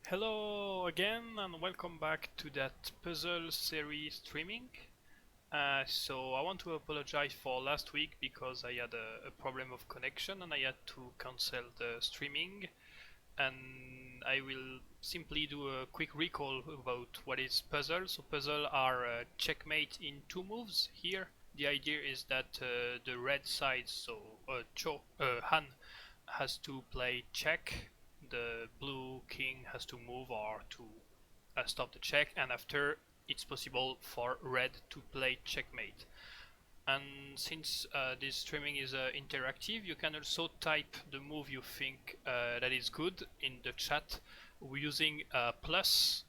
Hello again and welcome back to that puzzle series streaming. So I want to apologize for last week because I had a problem of connection and I had to cancel the streaming, and I will simply do a quick recall about what is puzzle. So puzzle are checkmate in two moves. Here the idea is that the red side, so Han has to play check, the blue king has to move or to stop the check, and after it's possible for red to play checkmate. And since this streaming is interactive, you can also type the move you think that is good in the chat using plus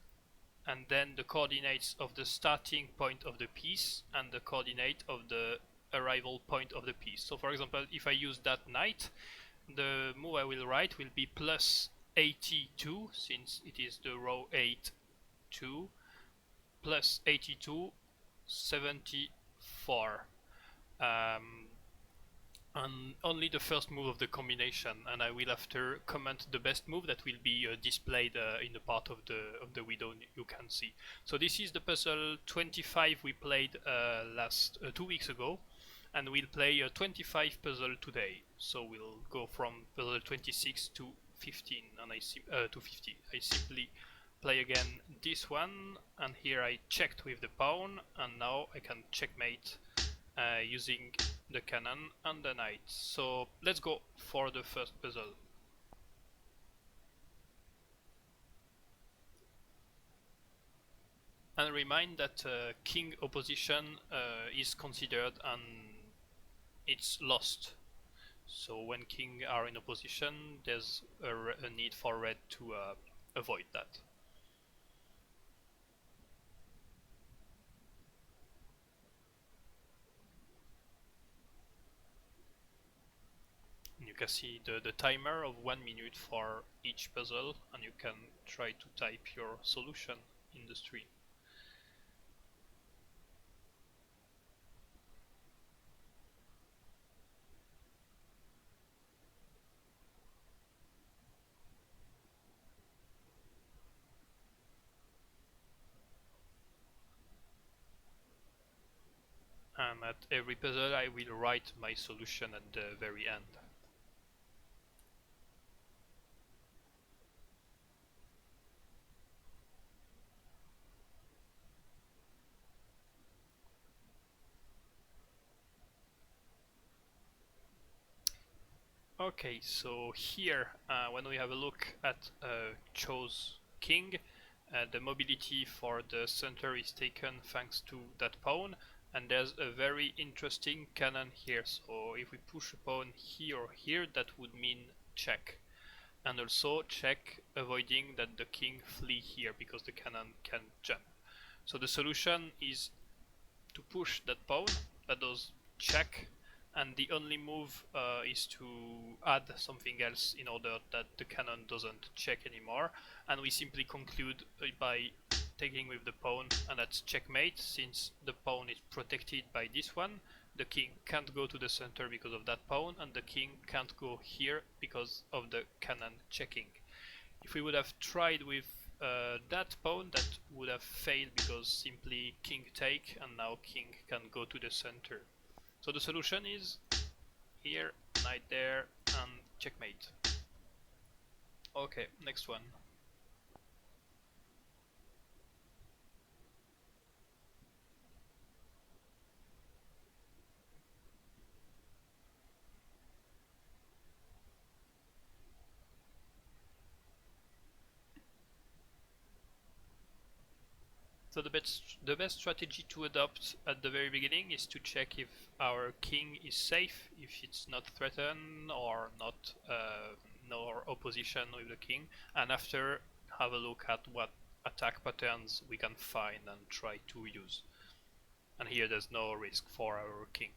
and then the coordinates of the starting point of the piece and the coordinate of the arrival point of the piece. So for example, if I use that knight, the move I will write will be plus 82, since it is the row 8 2, plus 82 74, and only the first move of the combination, and I will after comment the best move that will be displayed in the part of the window you can see. So this is the puzzle 25 we played last 2 weeks ago, and we'll play a 25 puzzle today. So we'll go from puzzle 26 to 15 and to 50. I simply play again this one, and here I checked with the pawn, and now I can checkmate using the cannon and the knight. So let's go for the first puzzle. And remind that king opposition is considered and it's lost. So when king are in opposition, there's a need for red to avoid that. You can see the timer of 1 minute for each puzzle, and you can try to type your solution in the stream. And at every puzzle I will write my solution at the very end. Okay, so here when we have a look at chose king, the mobility for the center is taken thanks to that pawn, and there's a very interesting cannon here. So if we push a pawn here or here, that would mean check, and also check avoiding that the king flee here because the cannon can jump. So the solution is to push that pawn, that does check, and the only move is to add something else in order that the cannon doesn't check anymore, and we simply conclude by taking with the pawn, and that's checkmate. Since the pawn is protected by this one, the king can't go to the center because of that pawn, and the king can't go here because of the cannon checking. If we would have tried with that pawn, that would have failed because simply king take, and now king can go to the center. So the solution is here, knight there, and checkmate. Okay, next one. So the best strategy to adopt at the very beginning is to check if our king is safe, if it's not threatened or not no opposition with the king, and after have a look at what attack patterns we can find and try to use. And here there's no risk for our king.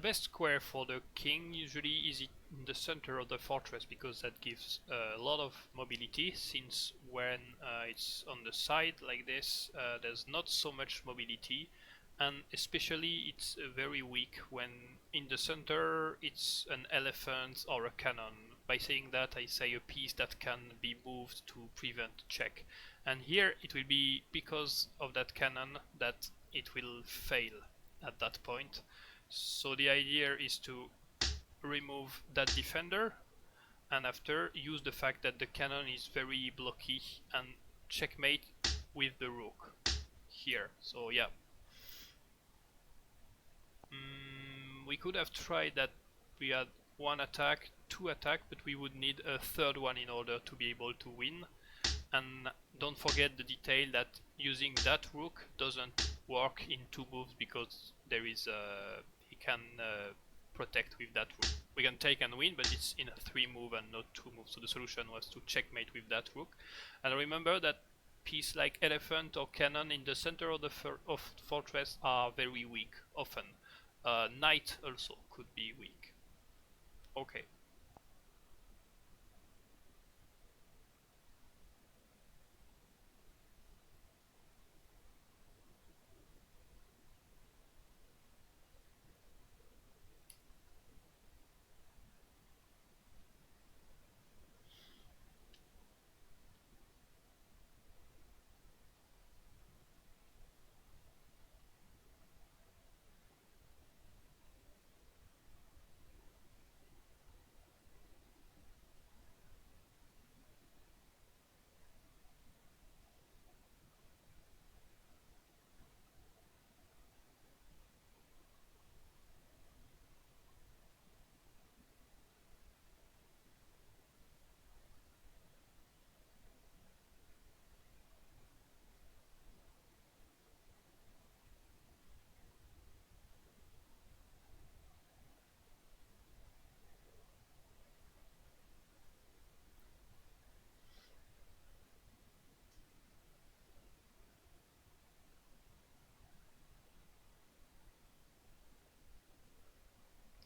The best square for the king usually is in the center of the fortress, because that gives a lot of mobility, since when it's on the side like this, there's not so much mobility, and especially it's very weak when in the center it's an elephant or a cannon. By saying that, I say a piece that can be moved to prevent check, and here it will be because of that cannon that it will fail at that point. So the idea is to remove that defender, and after use the fact that the cannon is very blocky and checkmate with the rook here. So yeah, we could have tried that. We had one attack, two attack, but we would need a third one in order to be able to win. And don't forget the detail that using that rook doesn't work in two moves, because there is he can protect with that rook. We can take and win, but it's in a 3 move and not 2 moves. So the solution was to checkmate with that rook. And remember that piece like elephant or cannon in the center of the fortress are very weak often. Knight also could be weak. Okay.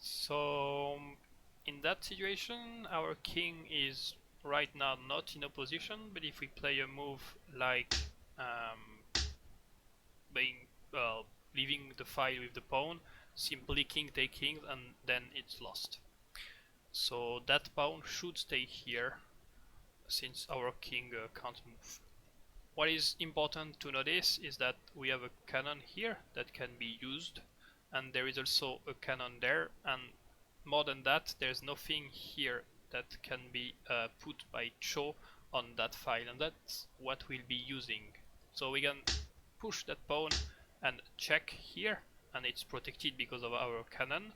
So in that situation, our king is right now not in opposition, but if we play a move like being leaving the file with the pawn, simply king take king, and then it's lost. So that pawn should stay here, since our king can't move. What is important to notice is that we have a cannon here that can be used, and there is also a cannon there, and more than that, there's nothing here that can be put by Cho on that file, and that's what we'll be using. So we can push that pawn and check here, and it's protected because of our cannon.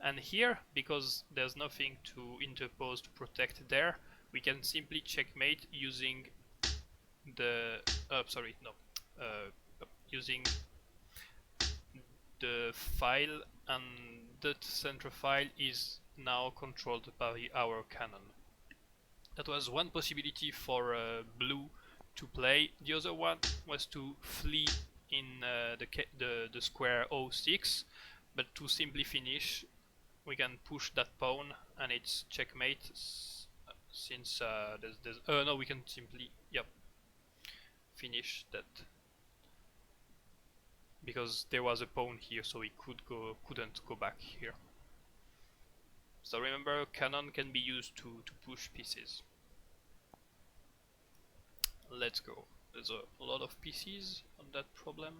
And here, because there's nothing to interpose to protect there, we can simply checkmate using the using the file, and that central file is now controlled by our cannon. That was one possibility for blue to play. The other one was to flee in the square 06, but to simply finish, we can push that pawn and it's checkmate, since no, we can simply finish that, because there was a pawn here, so he couldn't go back here. So remember, cannon can be used to push pieces. Let's go. There's a lot of pieces on that problem.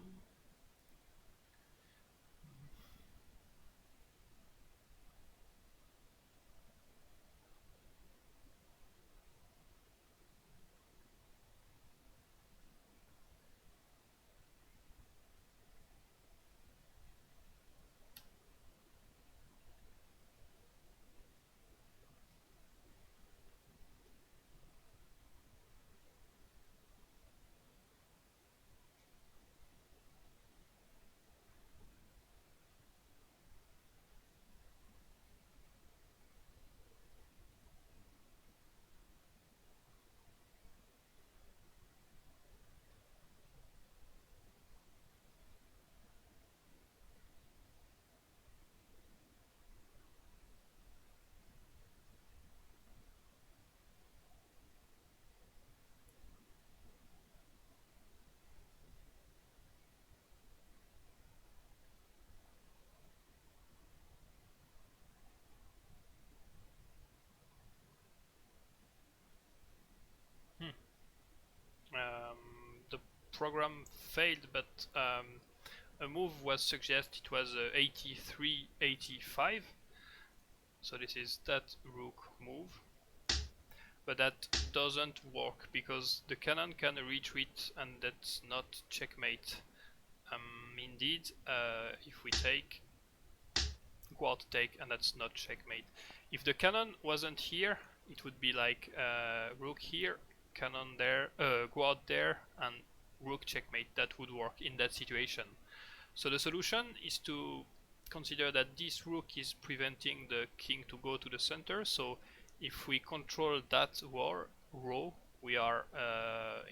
program failed, but a move was suggested. It was 83-85. So this is that rook move. But that doesn't work because the cannon can retreat, and that's not checkmate. Indeed, if we take guard take, and that's not checkmate. If the cannon wasn't here, it would be like rook here, cannon there, guard there, and rook checkmate. That would work in that situation. So the solution is to consider that this rook is preventing the king to go to the center. So if we control that row, we are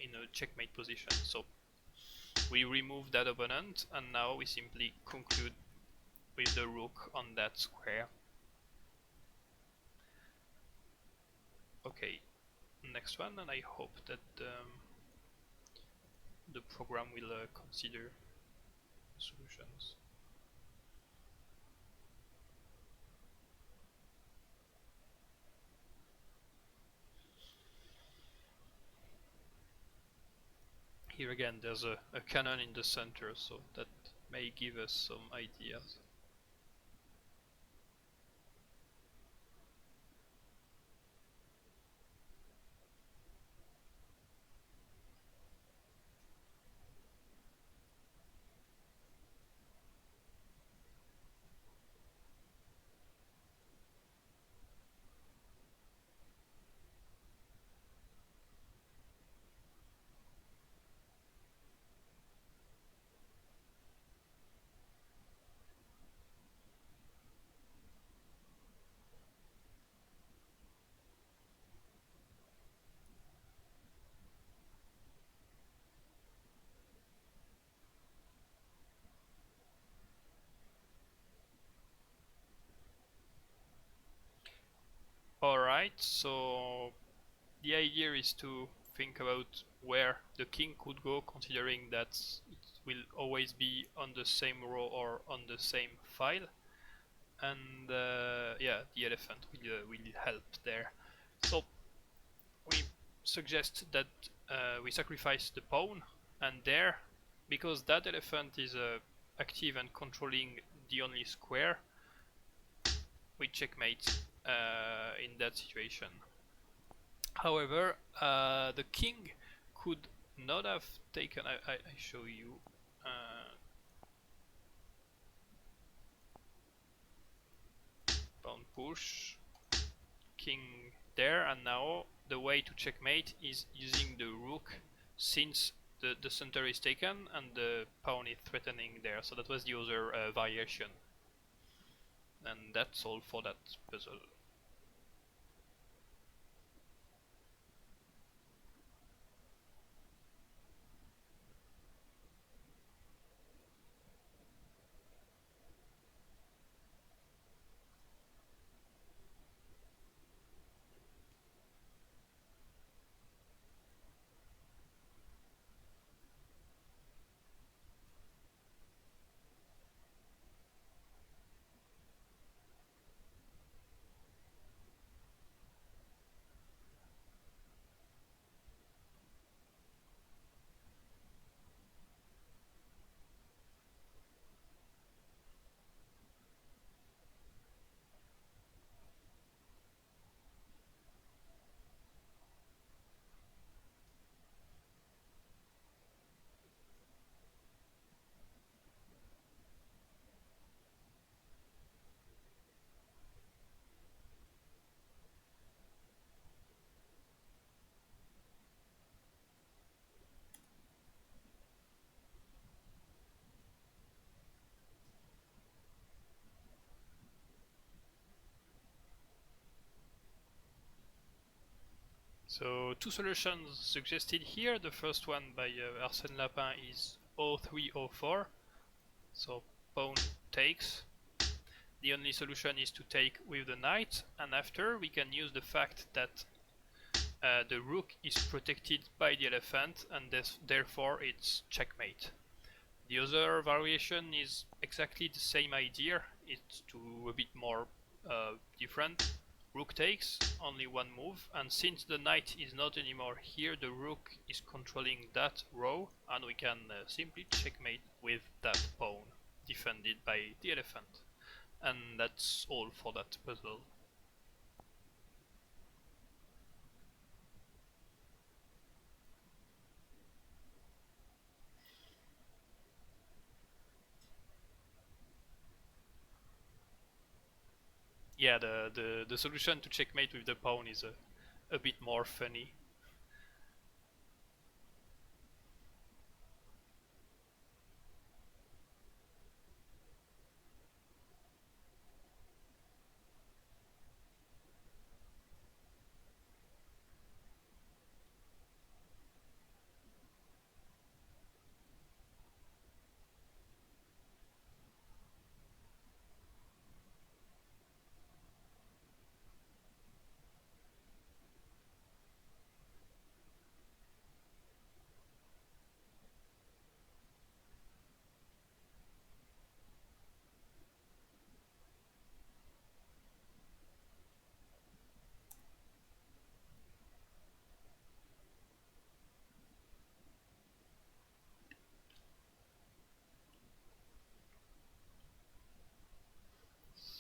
in a checkmate position. So we remove that opponent, and now we simply conclude with the rook on that square. Okay, next one, and I hope that the program will consider solutions. Here again, there's a cannon in the center, so that may give us some ideas. Alright, so the idea is to think about where the king could go, considering that it will always be on the same row or on the same file. And yeah, the elephant will help there. So we suggest that we sacrifice the pawn, and there, because that elephant is active and controlling the only square, we checkmate in that situation. However, the king could not have taken. I show you. Pawn push, king there, and now the way to checkmate is using the rook, since the center is taken and the pawn is threatening there. So that was the other variation. And that's all for that puzzle. So two solutions suggested here. The first one by Arsène Lapin is 0304. So pawn takes. The only solution is to take with the knight, and after we can use the fact that the rook is protected by the elephant, and therefore it's checkmate. The other variation is exactly the same idea. It's a bit more different. rook takes, only one move, and since the knight is not anymore here, the rook is controlling that row, and we can simply checkmate with that pawn defended by the elephant. And that's all for that puzzle. Yeah, the solution to checkmate with the pawn is a bit more funny.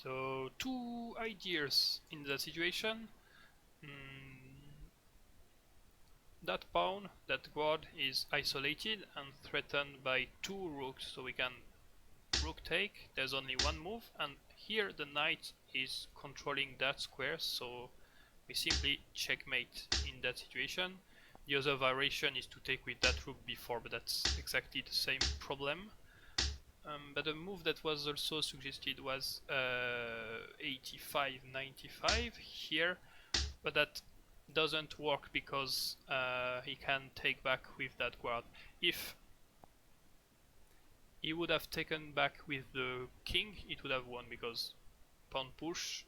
So two ideas in that situation. That pawn, that guard is isolated and threatened by two rooks, so we can rook take, there's only one move, and here the knight is controlling that square, so we simply checkmate in that situation. The other variation is to take with that rook before, but that's exactly the same problem. But a move that was also suggested was 85-95 here, but that doesn't work because he can take back with that guard. If he would have taken back with the king, it would have won because pawn push,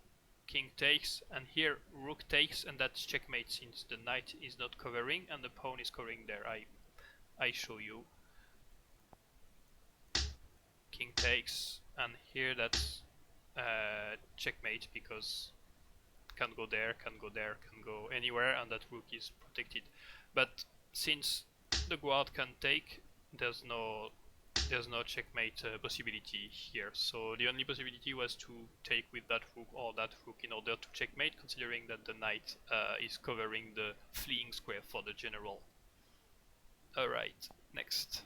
king takes, and here rook takes, and that's checkmate since the knight is not covering and the pawn is covering there. I show you. King takes, and here that's checkmate because can go there, can go there, can go anywhere, and that rook is protected. But since the guard can take, there's no checkmate possibility here. So the only possibility was to take with that rook or that rook in order to checkmate, considering that the knight is covering the fleeing square for the general. Alright, next.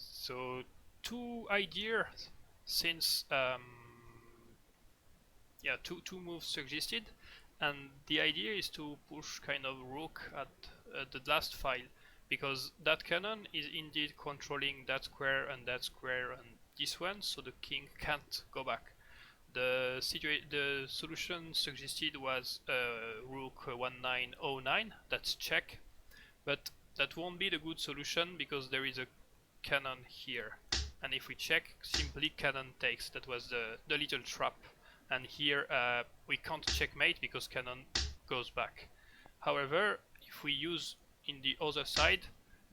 So two ideas since yeah, two moves suggested, and the idea is to push kind of rook at the last file, because that cannon is indeed controlling that square and this one, so the king can't go back. The solution suggested was rook 1909, that's check, but that won't be the good solution because there is a cannon here, and if we check, simply cannon takes. That was the little trap, and here we can't checkmate because cannon goes back. However, if we use in the other side,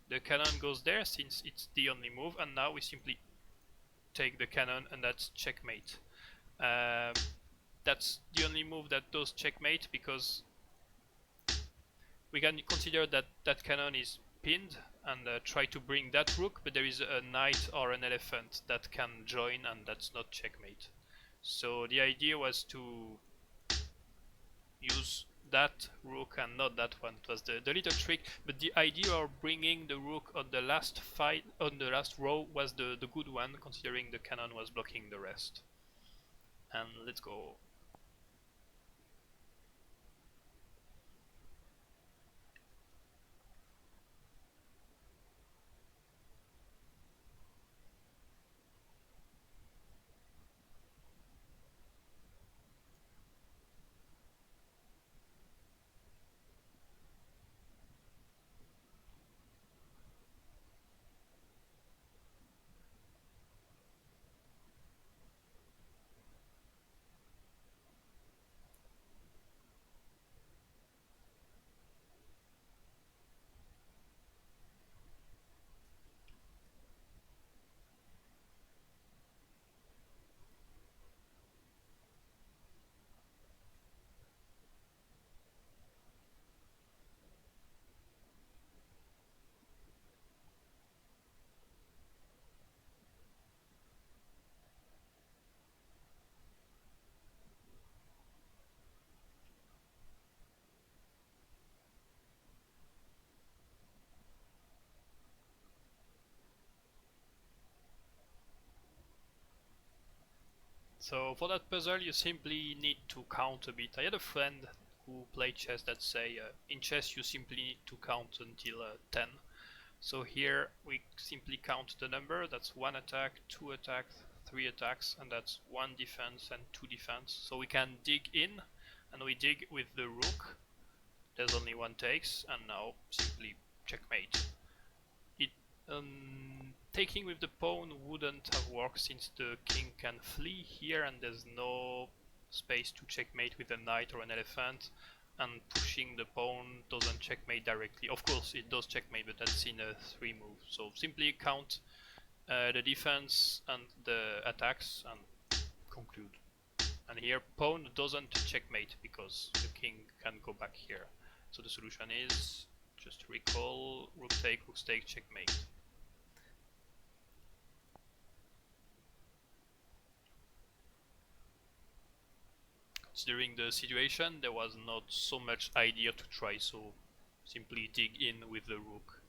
the cannon goes there since it's the only move, and now we simply take the cannon, and that's checkmate. That's the only move that does checkmate because we can consider that that cannon is pinned and try to bring that rook, but there is a knight or an elephant that can join, and that's not checkmate. So the idea was to use that rook and not that one. It was the little trick, but the idea of bringing the rook on the last fight, on the last row, was the good one, considering the cannon was blocking the rest. And let's go. So for that puzzle you simply need to count a bit. I had a friend who played chess that say in chess you simply need to count until 10. So here we simply count the number. That's 1 attack, 2 attacks, 3 attacks, and that's 1 defense and 2 defense. So we can dig in, and we dig with the rook. There's only 1 takes, and now simply checkmate. Taking with the pawn wouldn't have worked since the king can flee here and there's no space to checkmate with a knight or an elephant, and pushing the pawn doesn't checkmate directly. Of course it does checkmate, but that's in a 3 move. So simply count the defense and the attacks and conclude. And here pawn doesn't checkmate because the king can go back here. So the solution is just recall, rook take, checkmate. Considering the situation, there was not so much idea to try, so simply dig in with the rook.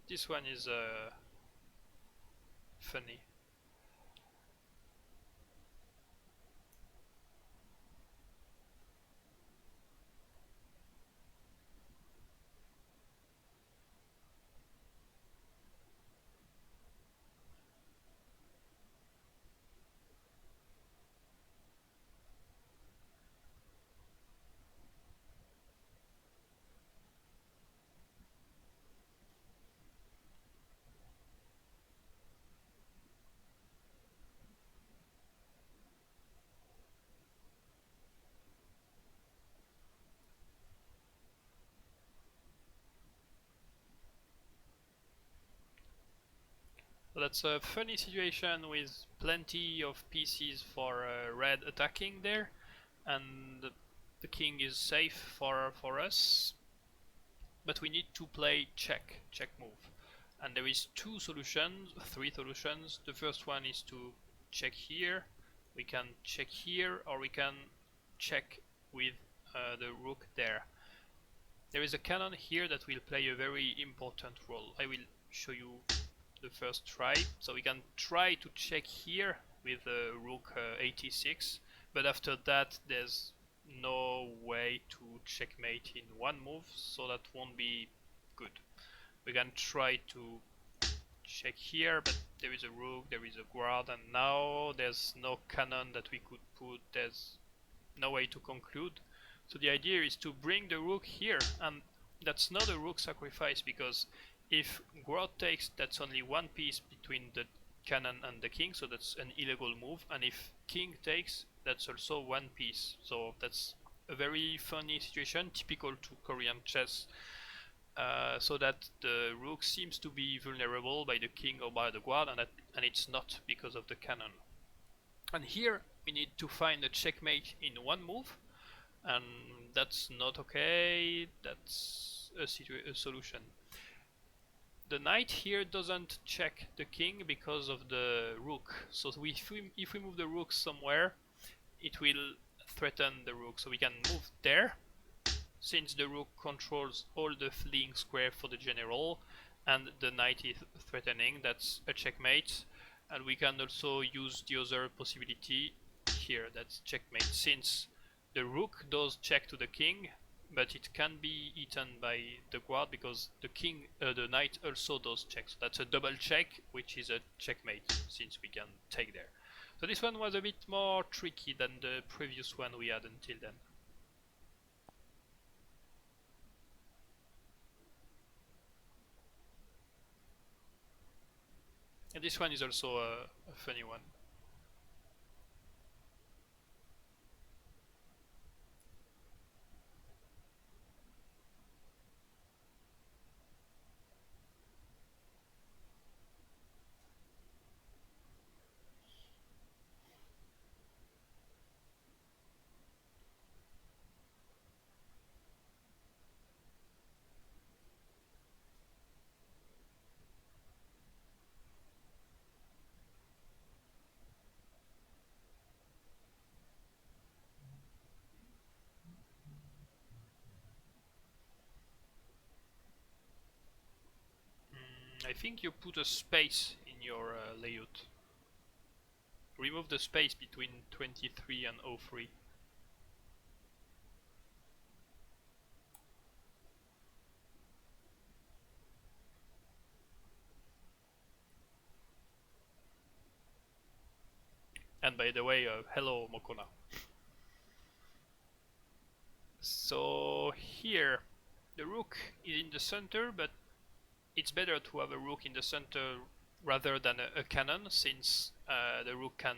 This one is funny. So that's a funny situation with plenty of pieces for red attacking there, and the king is safe for us, but we need to play check move. And there is 3 solutions. The first one is to check here. We can check here, or we can check with the rook there. There is a cannon here that will play a very important role. I will show you the first try. So we can try to check here with rook 86, but after that there's no way to checkmate in 1 move, so that won't be good. We can try to check here, but there is a rook, there is a guard, and now there's no cannon that we could put. There's no way to conclude. So the idea is to bring the rook here, and that's not a rook sacrifice, because if guard takes, that's only 1 piece between the cannon and the king, so that's an illegal move, and if king takes, that's also 1 piece. So that's a very funny situation, typical to Korean chess. so that the rook seems to be vulnerable by the king or by the guard, and it's not because of the cannon. And here we need to find a checkmate in one move, and that's not okay. That's a solution. The knight here doesn't check the king because of the rook. So if we move the rook somewhere, it will threaten the rook. So we can move there, since the rook controls all the fleeing square for the general, and the knight is threatening. That's a checkmate. And we can also use the other possibility here, that's checkmate, since the rook does check to the king, but it can be eaten by the guard because the knight also does check. So that's a double check, which is a checkmate, since we can take there. So this one was a bit more tricky than the previous one we had until then. And this one is also a funny one. I think you put a space in your layout. Remove the space between 23 and 03. And by the way, hello Mokona. So here, the rook is in the center, but it's better to have a rook in the center rather than a cannon, since the rook can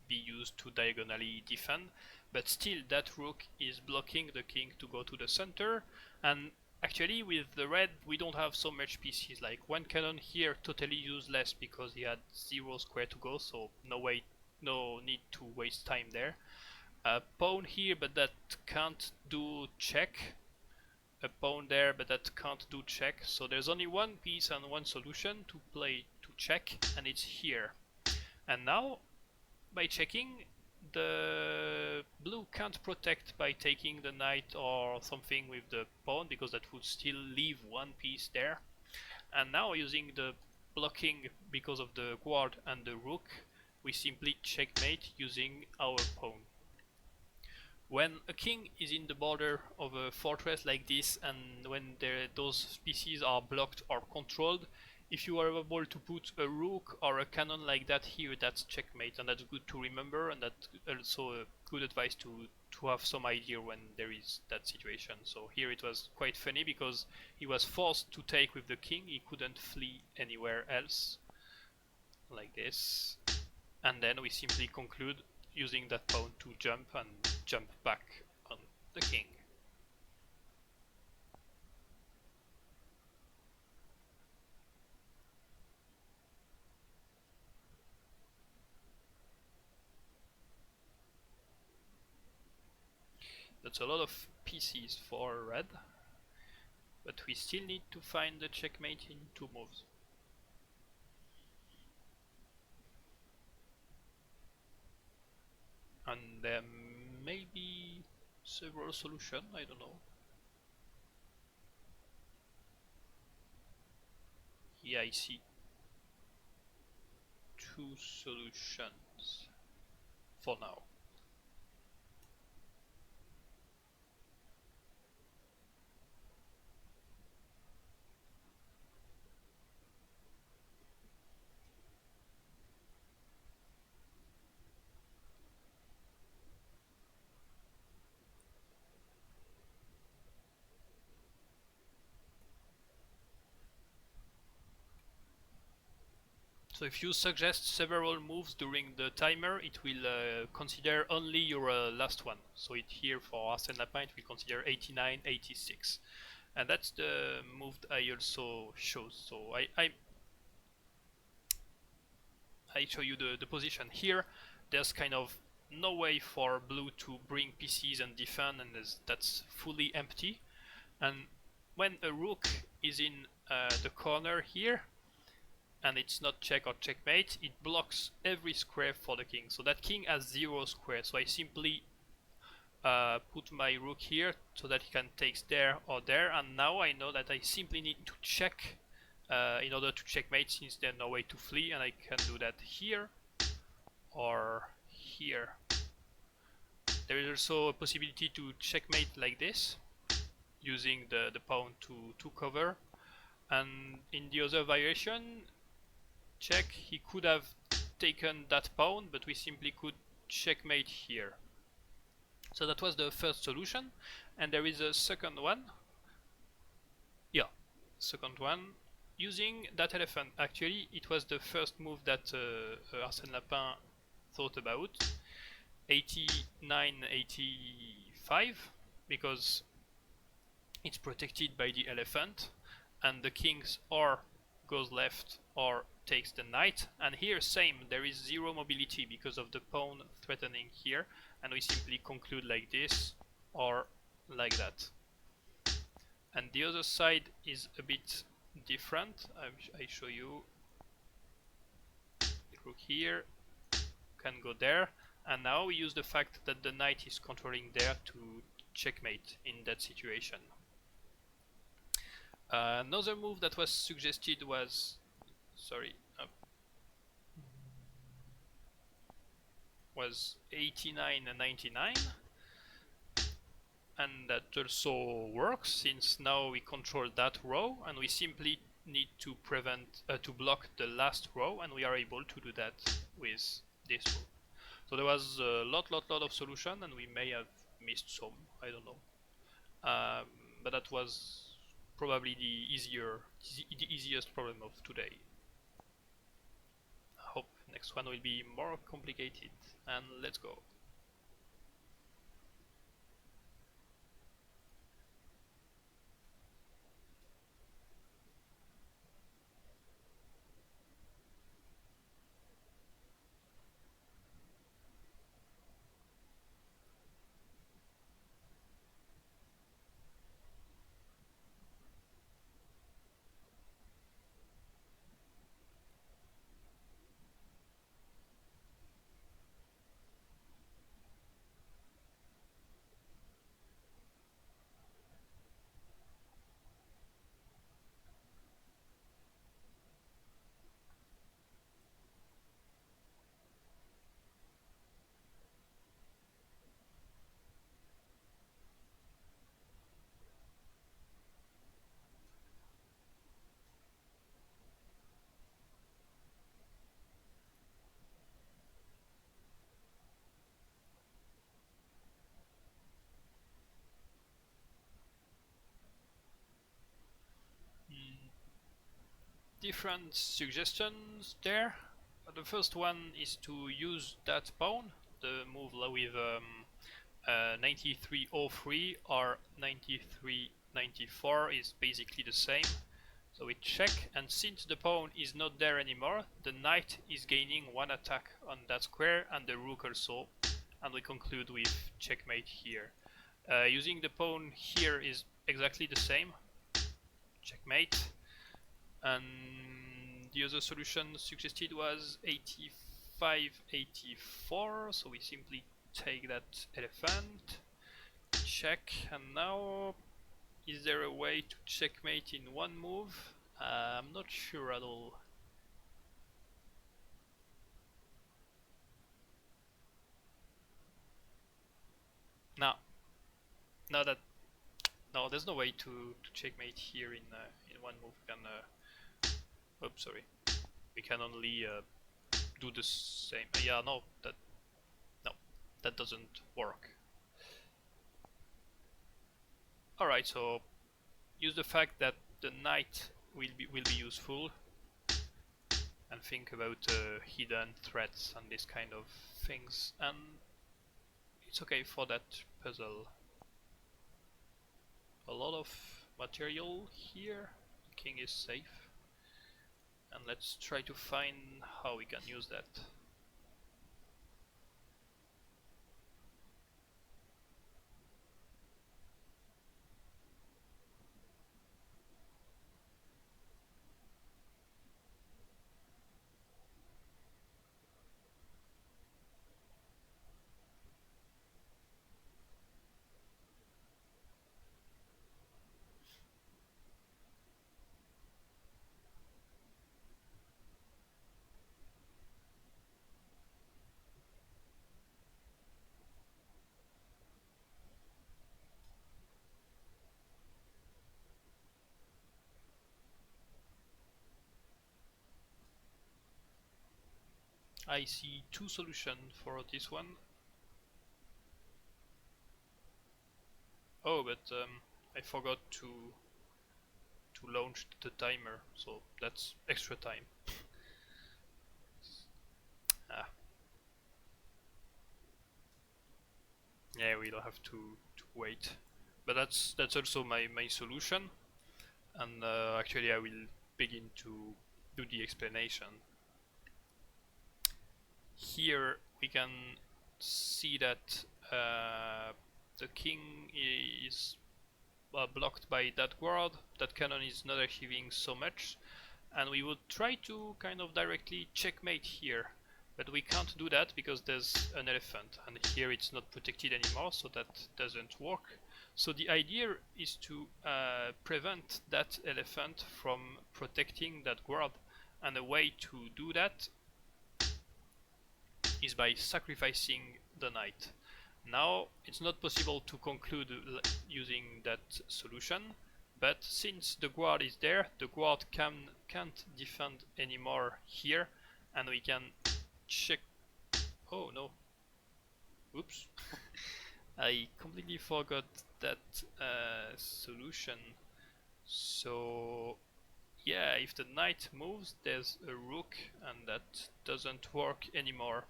be used to diagonally defend, but still that rook is blocking the king to go to the center. And actually with the red we don't have so much pieces, like one cannon here totally useless because he had 0 square to go, so no need to waste time there. A pawn here, but that can't do check. A pawn there, but that can't do check. So there's only one piece and one solution to play to check, and it's here. And now, by checking, the blue can't protect by taking the knight or something with the pawn, because that would still leave one piece there. And now, using the blocking because of the guard and the rook, we simply checkmate using our pawn. When a king is in the border of a fortress like this, and when those pieces are blocked or controlled, if you are able to put a rook or a cannon like that here, that's checkmate, and that's good to remember, and that's also a good advice to have some idea when there is that situation. So here it was quite funny because he was forced to take with the king, he couldn't flee anywhere else, like this, and then we simply conclude using that pawn to jump and jump back on the king. That's a lot of pieces for red, but we still need to find the checkmate in 2 moves. And there may be several solutions, I don't know. Yeah, I see 2 solutions for now. So if you suggest several moves during the timer, it will consider only your last one. So it here for Arsène Lapin it will consider 89, 86. and that's the move I also show. So I show you the position here. There's kind of no way for blue to bring pieces and defend, and that's fully empty. And when a rook is in the corner here, and it's not check or checkmate, it blocks every square for the king. So that king has 0 square. So I simply put my rook here so that he can take there or there, and now I know that I simply need to check in order to checkmate, since there's no way to flee, and I can do that here or here. There is also a possibility to checkmate like this, using the pawn to cover, and in the other variation, check, he could have taken that pawn, but we simply could checkmate here. So that was the first solution, and there is a second one. Yeah, second one, using that elephant. Actually, it was the first move that Arsène Lapin thought about. 89, 85, because it's protected by the elephant, and the kings or goes left or takes the knight, and here same, there is 0 mobility because of the pawn threatening here, and we simply conclude like this or like that. And the other side is a bit different. I show you. The rook here can go there, and now we use the fact that the knight is controlling there to checkmate in that situation. Another move that was suggested was, was 89 and 99, and that also works, since now we control that row, and we simply need to to block the last row, and we are able to do that with this move. So there was a lot of solution, and we may have missed some, I don't know. But that was probably the easiest problem of today. I hope next one will be more complicated, and let's go. Different suggestions there. The first one is to use that pawn, the move with 9303 or 9394 is basically the same. So we check, and since the pawn is not there anymore, the knight is gaining 1 attack on that square, and the rook also, and we conclude with checkmate here. Using the pawn here is exactly the same, checkmate. And the other solution suggested was 85-84, so we simply take that elephant, check, and now is there a way to checkmate in one move? I'm not sure at all. No, there's no way to checkmate here in one move. We can oops, sorry. We can only do the same. Yeah, no, that doesn't work. Alright, so use the fact that the knight will be useful, and think about hidden threats and this kind of things, and it's okay for that puzzle. A lot of material here. King is safe. And let's try to find how we can use that. I see two solutions for this one. Oh, but I forgot to launch the timer, so that's extra time. Ah, yeah, we'll have to wait. But that's also my solution, and actually I will begin to do the explanation. Here we can see that the king is blocked by that guard. That cannon is not achieving so much, and we would try to kind of directly checkmate here, but we can't do that because there's an elephant, and here it's not protected anymore, so that doesn't work. So the idea is to prevent that elephant from protecting that guard, and a way to do that is by sacrificing the knight. Now it's not possible to conclude using that solution, but since the guard is there, the guard can't defend anymore here, and we can check. Oh no, oops. I completely forgot that solution. So yeah, if the knight moves, there's a rook, and that doesn't work anymore.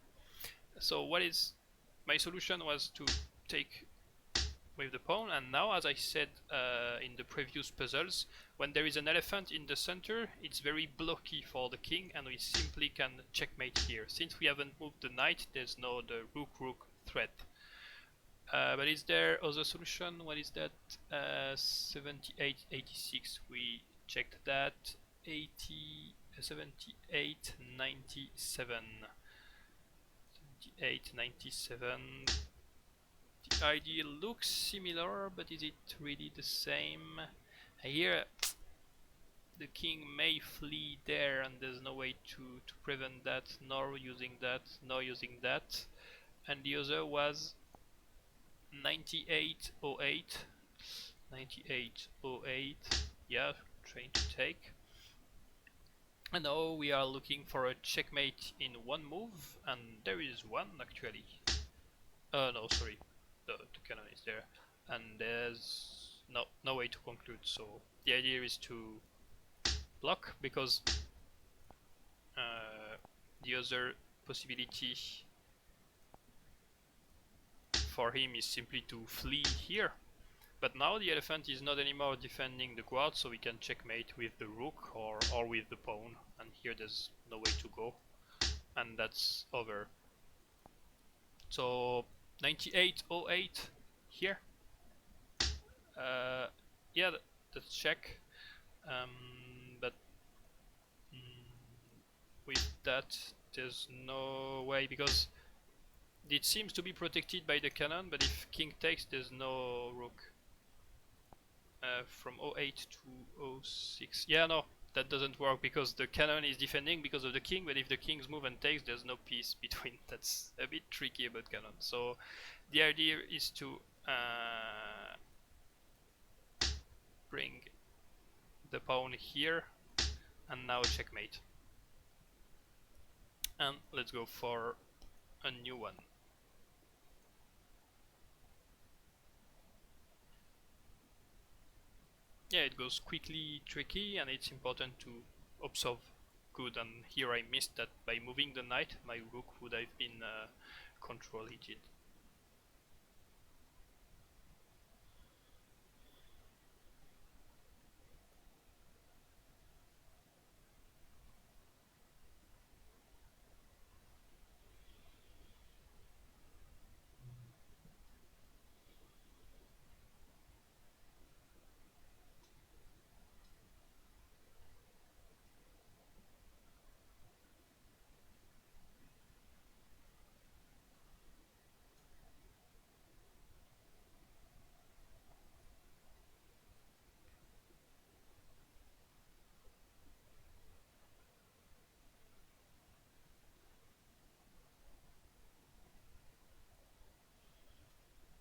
So what is my solution was to take with the pawn, and now, as I said in the previous puzzles, when there is an elephant in the center, it's very blocky for the king, and we simply can checkmate here. Since we haven't moved the knight, there's no the rook threat. But is there other solution? What is that? 78, 86. We checked that. 80, 78, 97. 78, 97. The idea looks similar, but is it really the same? Here the king may flee there, and there's no way to prevent that, nor using that, nor using that. And the other was 9808. 9808. Yeah, trying to take. And now we are looking for a checkmate in one move, and there is one actually. No, sorry, the cannon is there, and there's no way to conclude. So the idea is to block, because the other possibility for him is simply to flee here. But now the elephant is not anymore defending the guard, so we can checkmate with the rook or with the pawn, and here there's no way to go, and that's over. So 9808 here. Yeah, that's check. But with that, there's no way, because it seems to be protected by the cannon, but if king takes, there's no rook. From 08 to 06. Yeah, no, that doesn't work, because the cannon is defending because of the king, but if the king's move and takes, there's no piece between. That's a bit tricky about cannon. So the idea is to bring the pawn here, and now checkmate. And let's go for a new one. Yeah, it goes quickly tricky, and it's important to observe good, and here I missed that by moving the knight, my rook would have been control-heated. .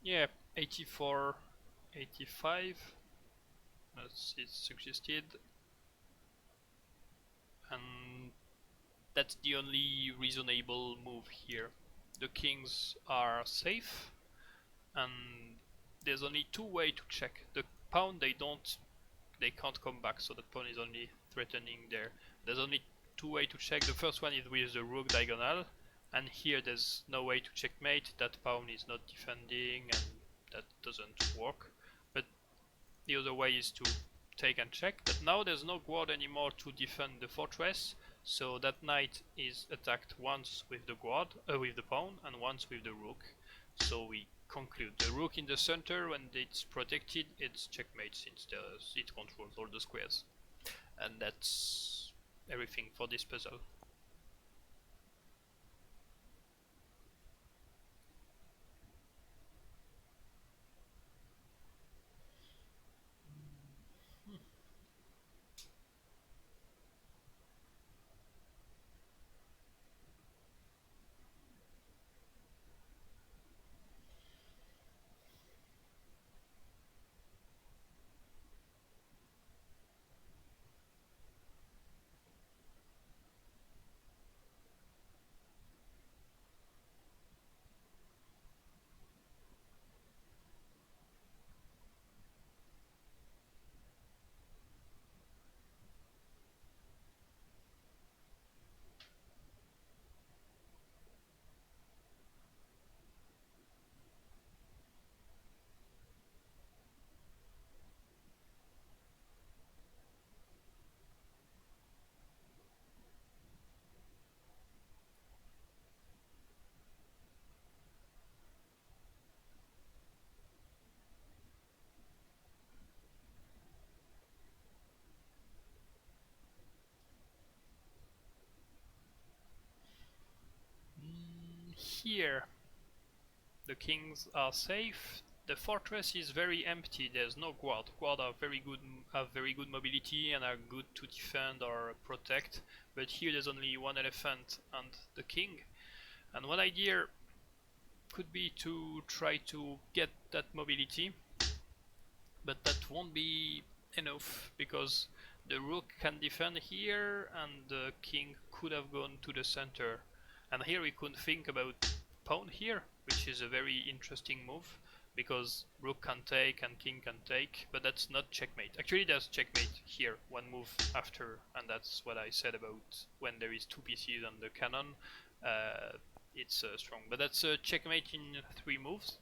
Yeah, 84, 85, as it's suggested, and that's the only reasonable move here. The kings are safe, and there's only two ways to check. The pawn they can't come back, so the pawn is only threatening there. There's only two ways to check. The first one is with the rook diagonal, and here there's no way to checkmate. That pawn is not defending, and that doesn't work. But the other way is to take and check. But now there's no guard anymore to defend the fortress, so that knight is attacked once with the guard, with the pawn, and once with the rook. So we conclude the rook in the center. When it's protected, it's checkmate since it controls all the squares. And that's everything for this puzzle. Here the kings are safe. The fortress is very empty. There's no guard. Guard are have very good mobility and are good to defend or protect. But here there's only one elephant and the king. And one idea could be to try to get that mobility, but that won't be enough because the rook can defend here and the king could have gone to the center. And here we could think about pawn here, which is a very interesting move because rook can take and king can take, but that's not checkmate. Actually there's checkmate here, one move after, and that's what I said about when there is two pieces on the cannon. It's strong, but that's a checkmate in 3 moves.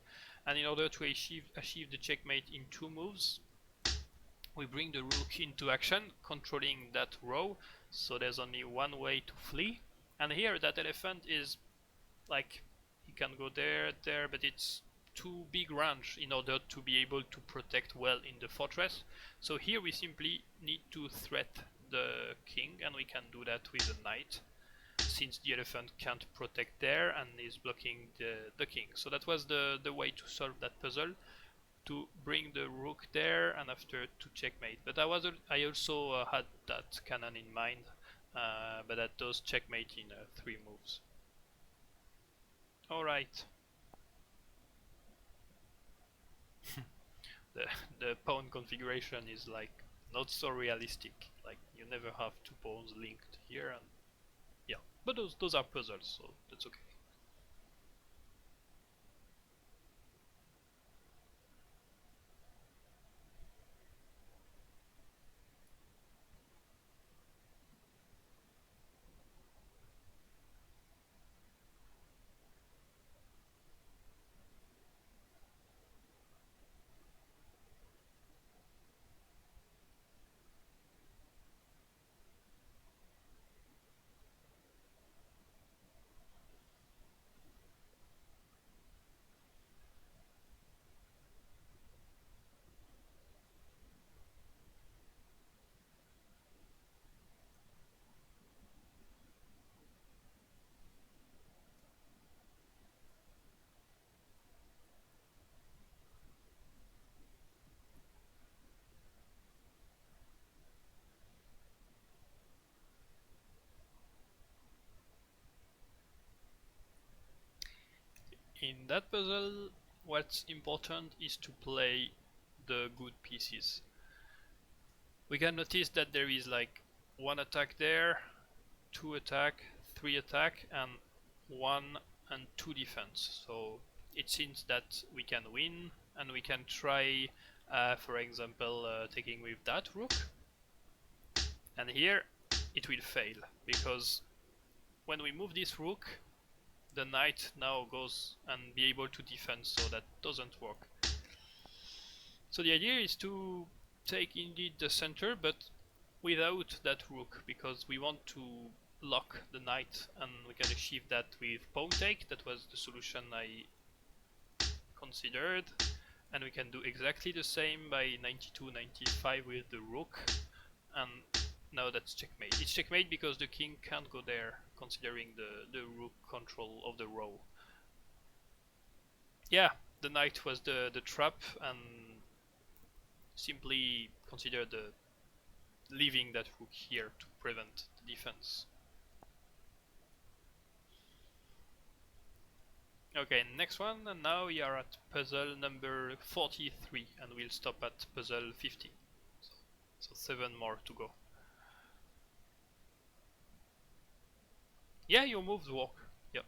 And in order to achieve the checkmate in 2 moves, we bring the rook into action, controlling that row, so there's only one way to flee. And here that elephant is like, he can go there, there, but it's too big range in order to be able to protect well in the fortress. So here we simply need to threat the king, and we can do that with the knight, since the elephant can't protect there and is blocking the king. So that was the way to solve that puzzle, to bring the rook there and after to checkmate. But I also had that cannon in mind, but that does checkmate in 3 moves. Alright. the, the pawn configuration is like not so realistic. Like you never have 2 pawns linked here, and yeah, but those are puzzles, so that's okay. In that puzzle, what's important is to play the good pieces. We can notice that there is like one attack there, two attack, three attack, and one and two defense. So it seems that we can win, and we can try, for example, taking with that rook. And here it will fail, because when we move this rook, the knight now goes and be able to defend, so that doesn't work. So the idea is to take indeed the center, but without that rook, because we want to lock the knight, and we can achieve that with pawn take. That was the solution I considered, and we can do exactly the same by 92, 95 with the rook, and now that's checkmate. It's checkmate because the king can't go there, considering the rook control of the row. Yeah, the knight was the trap, and simply consider the leaving that rook here to prevent the defense. Okay, next one, and now we are at puzzle number 43, and we'll stop at puzzle 50. So 7 more to go. Yeah, your moves work. Yep.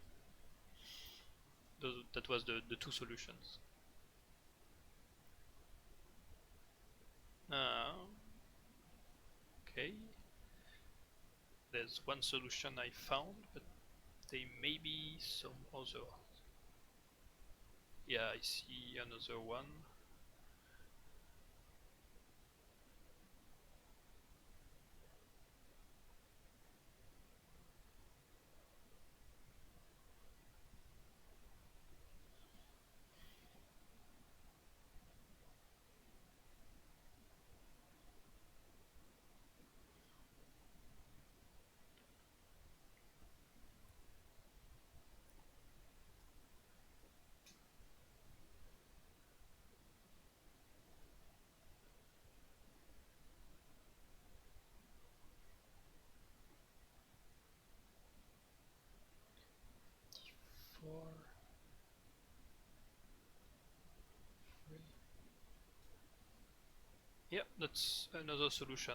That was the two solutions. Okay. There's one solution I found, but there may be some other. Yeah, I see another one. D4. Yeah, that's another solution.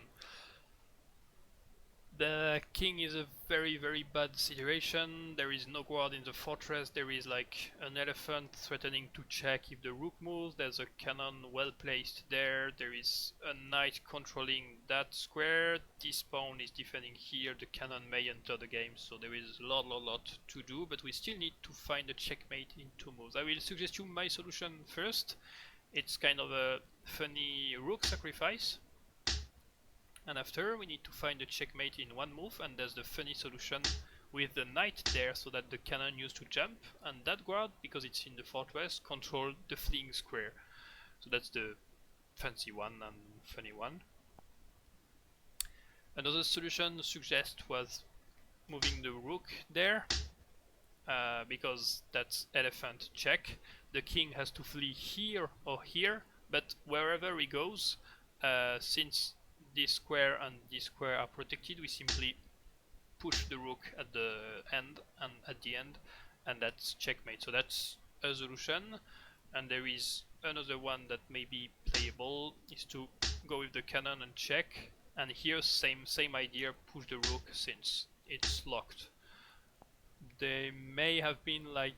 The king is a very bad situation. There is no guard in the fortress. There is like an elephant threatening to check if the rook moves. There's a cannon well placed there. There is a knight controlling that square. This pawn is defending here. The cannon may enter the game, so there is a lot to do, but we still need to find a checkmate in two moves. I will suggest you my solution first. It's kind of a funny rook sacrifice. And after we need to find a checkmate in one move, and there's the funny solution with the knight there, so that the cannon used to jump, and that guard, because it's in the fortress, control the fleeing square. So that's the fancy one and funny one. Another solution suggest was moving the rook there, because that's elephant check. The king has to flee here or here, but wherever he goes, since this square and this square are protected, we simply push the rook at the end and at the end, and that's checkmate. So that's a solution. And there is another one that may be playable, is to go with the cannon and check, and here same idea, push the rook since it's locked. There may have been like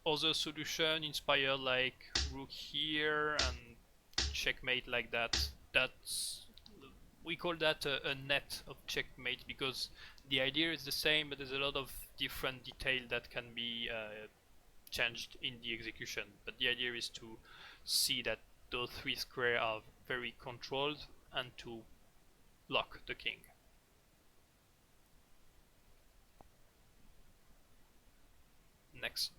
other solution inspired, like rook here and checkmate like that. That's, we call that a net of checkmate, because the idea is the same, but there's a lot of different detail that can be changed in the execution. But the idea is to see that those three squares are very controlled and to lock the king. Next.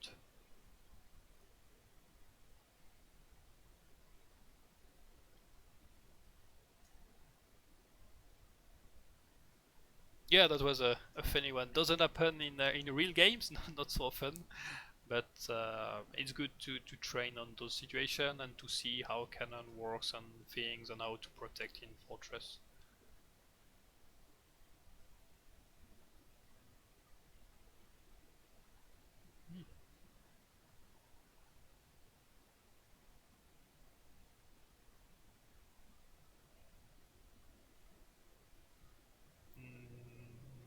Yeah, that was a funny one. Doesn't happen in real games, not so often, but it's good to train on those situations and to see how cannon works and things and how to protect in fortress.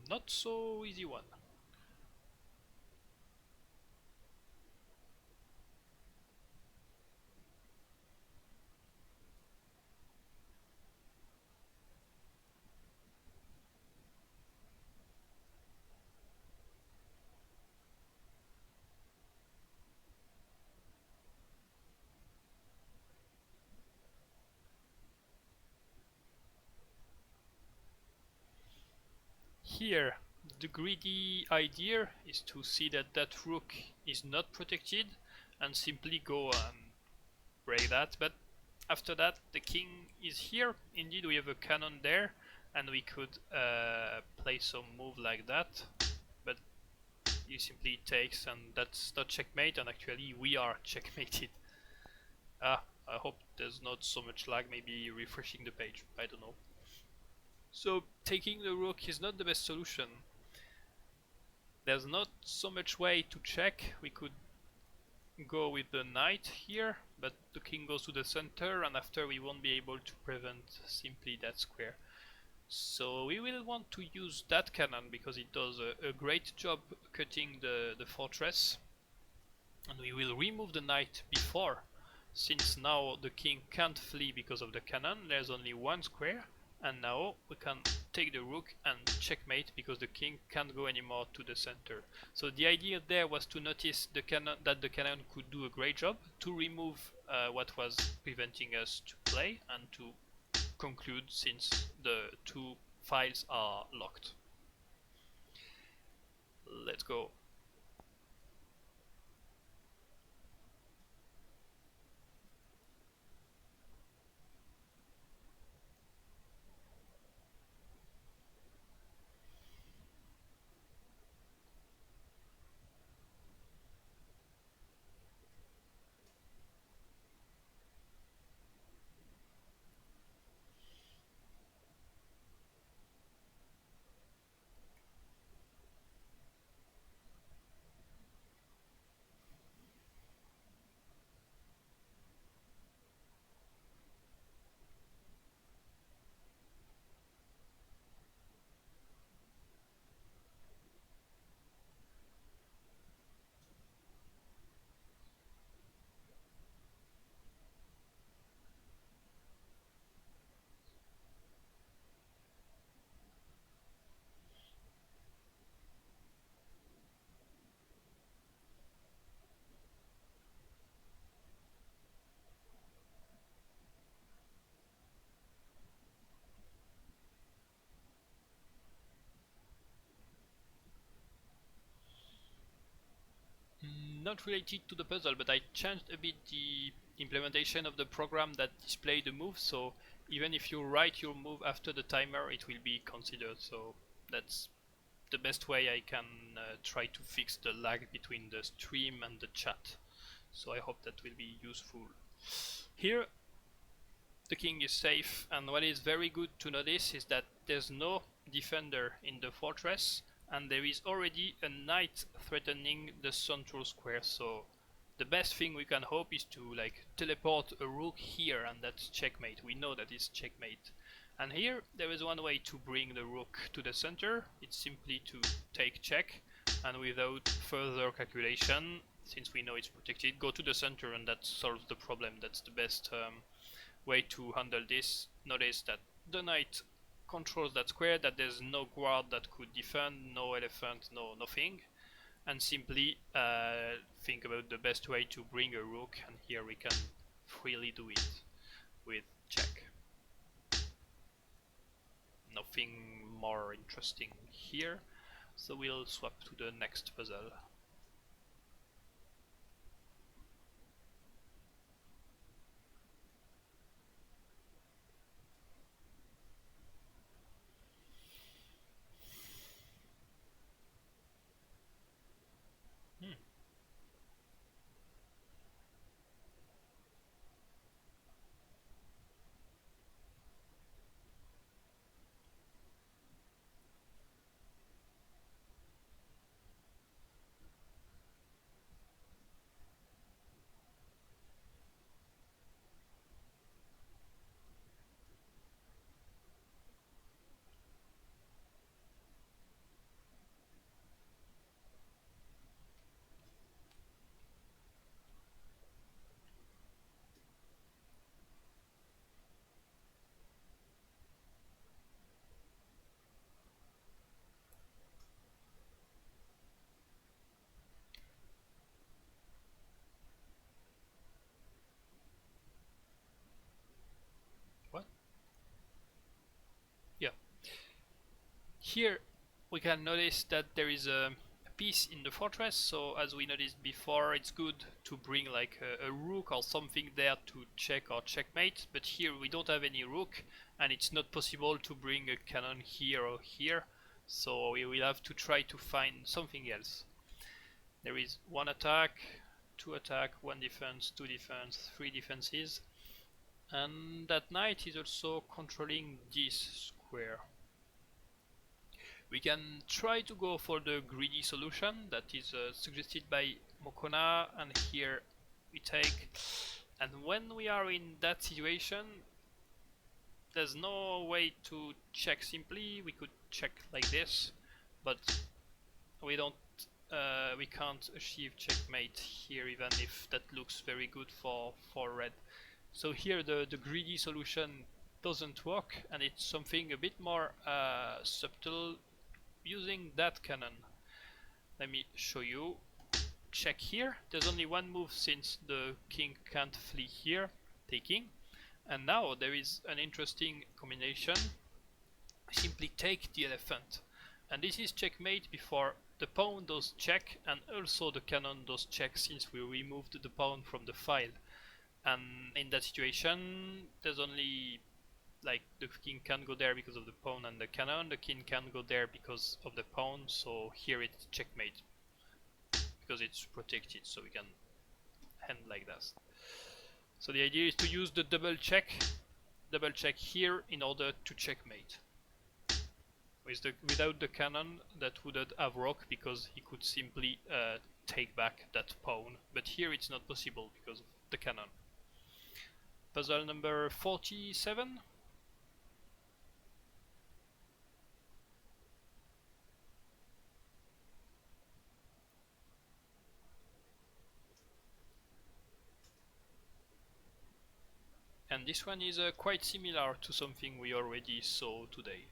not so easy one. Here, the greedy idea is to see that that rook is not protected and simply go and break that, but after that the king is here. Indeed, we have a cannon there, and we could play some move like that, but he simply takes, and that's not checkmate, and actually we are checkmated. I hope there's not so much lag, maybe refreshing the page, I don't know. So taking the rook is not the best solution. There's not so much way to check. We could go with the knight here, but the king goes to the center, and after we won't be able to prevent simply that square. So we will want to use that cannon because it does a great job cutting the fortress, and we will remove the knight before, since now the king can't flee because of the cannon. There's only one square, and now we can take the rook and checkmate because the king can't go anymore to the center. So the idea there was to notice the cannon, that the cannon could do a great job to remove what was preventing us to play, and to conclude since the two files are locked. Let's go. Not related to the puzzle, but I changed a bit the implementation of the program that display the move, so even if you write your move after the timer, it will be considered. So that's the best way I can try to fix the lag between the stream and the chat. So I hope that will be useful. Here the king is safe, and what is very good to notice is that there's no defender in the fortress, and there is already a knight threatening the central square. So the best thing we can hope is to like teleport a rook here, and that's checkmate. We know that it's checkmate. And here there is one way to bring the rook to the center. It's simply to take check, and without further calculation, since we know it's protected, go to the center, and that solves the problem. That's the best way to handle this. Notice that the knight controls that square, that there's no guard that could defend, no elephant, no nothing, and simply think about the best way to bring a rook, and here we can freely do it with check. Nothing more interesting here, so we'll swap to the next puzzle. Here we can notice that there is a piece in the fortress, so as we noticed before, it's good to bring like a rook or something there to check or checkmate, but here we don't have any rook and it's not possible to bring a cannon here or here, so we will have to try to find something else. There is one attack, two attack, one defense, two defense, three defenses, and that knight is also controlling this square. We can try to go for the greedy solution that is suggested by Mokona, and here we take, and when we are in that situation there's no way to check simply. We could check like this, but we can't achieve checkmate here, even if that looks very good for red. So here the greedy solution doesn't work, and it's something a bit more subtle using that cannon. Let me show you. Check here. There's only one move since the king can't flee here, taking. And now there is an interesting combination. Simply take the elephant. And this is checkmate before the pawn does check and also the cannon does check, since we removed the pawn from the file. And in that situation there's only like the king can't go there because of the pawn and the cannon, the king can't go there because of the pawn, so here it's checkmate because it's protected, so we can hand like that. So the idea is to use the double check here in order to checkmate. Without the cannon that wouldn't have rock because he could simply take back that pawn, but here it's not possible because of the cannon. Puzzle number 47. And this one is quite similar to something we already saw today.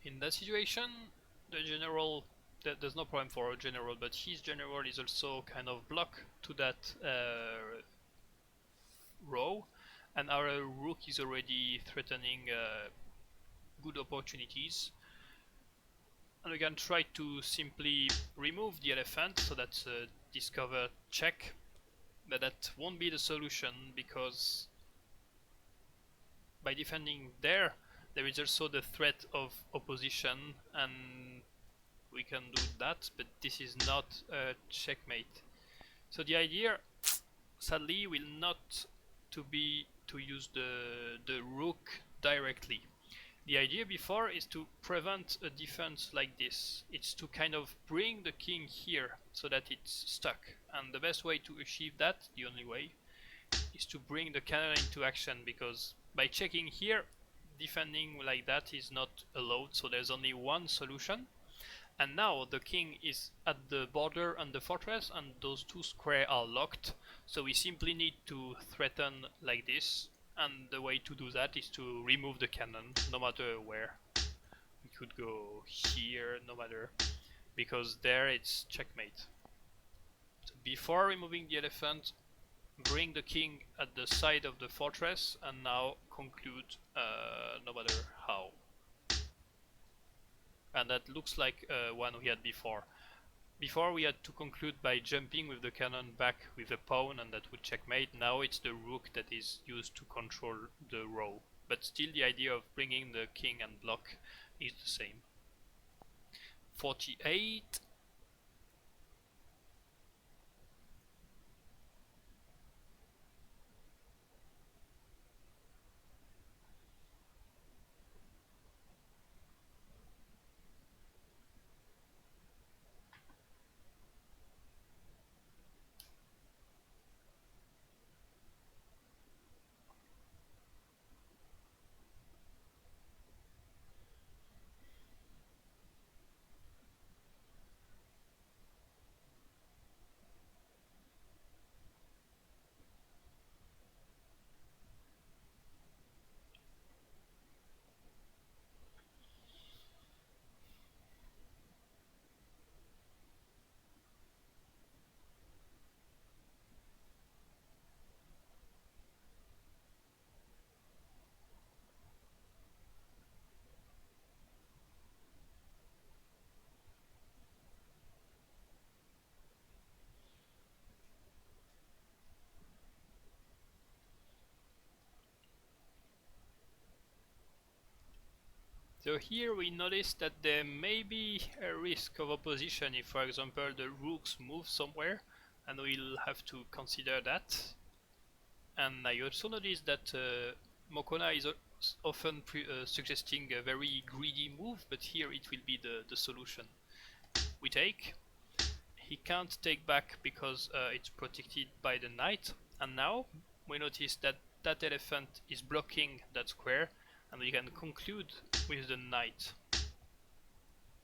In that situation, the general, there's no problem for a general, but his general is also kind of blocked to that row, and our rook is already threatening good opportunities. And we can try to simply remove the elephant, so that's a discover check, but that won't be the solution because by defending there is also the threat of opposition, and we can do that, but this is not a checkmate. So the idea, sadly, will not to use the rook directly. The idea before is to prevent a defense like this. It's to kind of bring the king here so that it's stuck, and the best way to achieve that, the only way, is to bring the cannon into action, because by checking here, defending like that is not allowed, so there's only one solution. And now the king is at the border and the fortress, and those two squares are locked, so we simply need to threaten like this, and the way to do that is to remove the cannon, no matter where. We could go here, no matter, because there it's checkmate. So before removing the elephant, bring the king at the side of the fortress, and now conclude no matter how. And that looks like one we had before. Before we had to conclude by jumping with the cannon back with the pawn, and that would checkmate. Now it's the rook that is used to control the row, but still the idea of bringing the king and block is the same. 48. So here we notice that there may be a risk of opposition if, for example, the rooks move somewhere, and we'll have to consider that. And I also noticed that Mokona is often suggesting a very greedy move, but here it will be the solution we take. He can't take back because it's protected by the knight, and now we notice that that elephant is blocking that square, and we can conclude with the knight.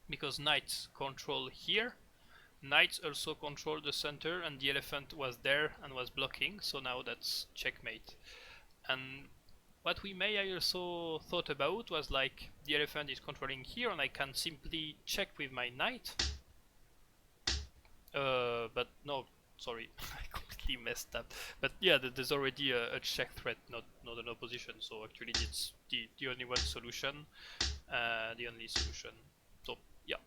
Because knights control here, knights also control the center, and the elephant was there and was blocking, so now that's checkmate. And what we may also thought about was like the elephant is controlling here and I can simply check with my knight. But no, sorry, I completely messed up. But yeah, there's already a check threat, not an opposition. So actually, it's the only one solution, the only solution. So yeah.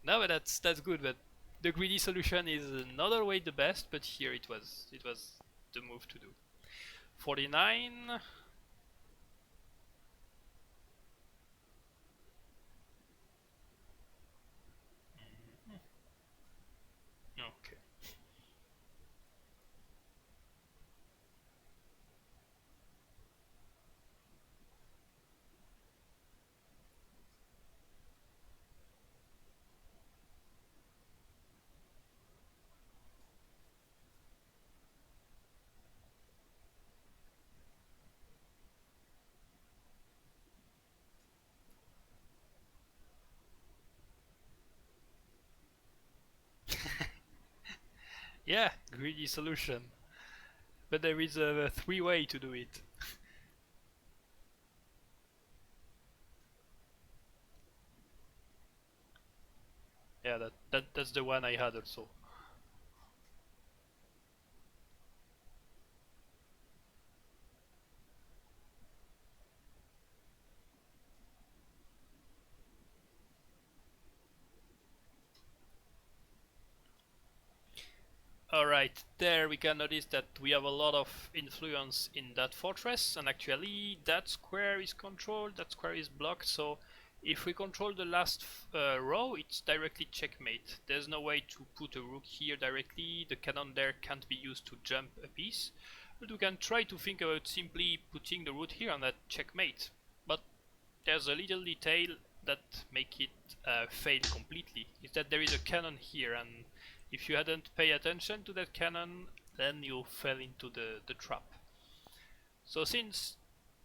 No, but that's good. But the greedy solution is not always the best. But here it was the move to do. 49. Okay. Yeah, greedy solution. But there is a three-way to do it. Yeah, that's the one I had also. Alright, there we can notice that we have a lot of influence in that fortress, and actually that square is controlled, that square is blocked, so if we control the last row, it's directly checkmate. There's no way to put a rook here directly, the cannon there can't be used to jump a piece, but we can try to think about simply putting the rook here and that checkmate. But there's a little detail that make it fail completely, is that there is a cannon here, and if you hadn't paid attention to that cannon, then you fell into the trap. So since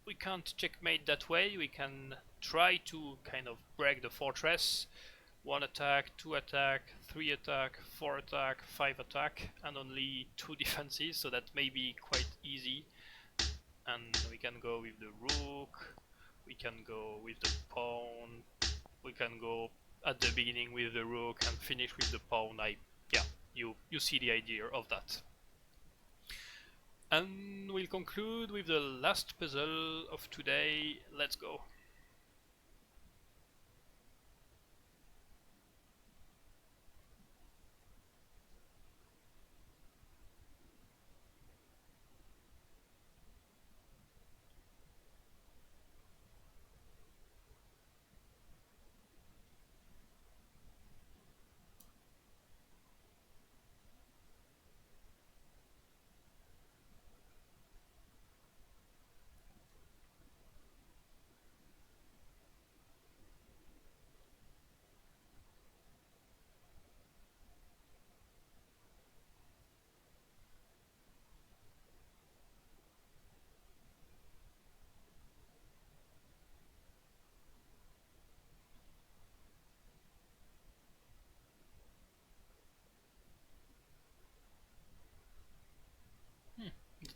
we can't checkmate that way, we can try to kind of break the fortress. 1 attack, 2 attack, 3 attack, 4 attack, 5 attack, and only 2 defenses, so that may be quite easy. And we can go with the rook, we can go with the pawn, we can go at the beginning with the rook and finish with the pawn. Yeah, you see the idea of that. And we'll conclude with the last puzzle of today. Let's go.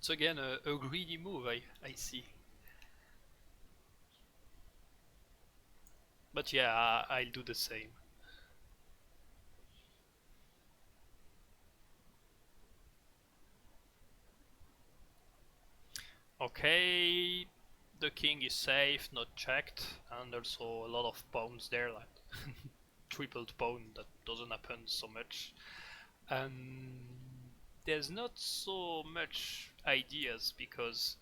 It's again a greedy move, I see. But yeah, I'll do the same. Okay, the king is safe, not checked, and also a lot of pawns there, like tripled pawn that doesn't happen so much. And there's not so much ideas because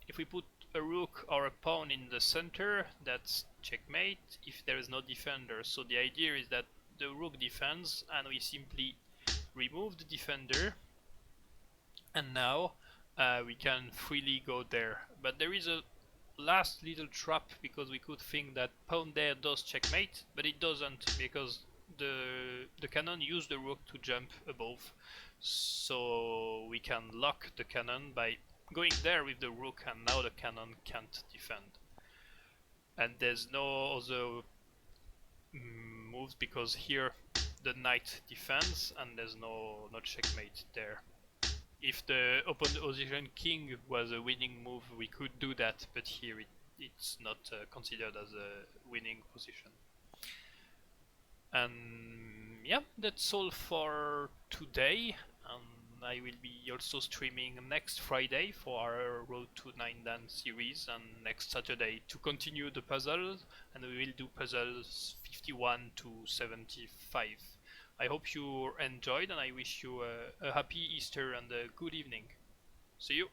if we put a rook or a pawn in the center, that's checkmate if there is no defender. So the idea is that the rook defends and we simply remove the defender, and now we can freely go there. But there is a last little trap because we could think that pawn there does checkmate, but it doesn't because the cannon used the rook to jump above. So we can lock the cannon by going there with the rook, and now the cannon can't defend. And there's no other moves because here the knight defends and there's no checkmate there. If the opposition king was a winning move, we could do that, but here it's not considered as a winning position. And yeah, that's all for today. I will be also streaming next Friday for our Road to 9 Dan series, and next Saturday to continue the puzzles, and we will do puzzles 51 to 75. I hope you enjoyed, and I wish you a happy Easter and a good evening. See you!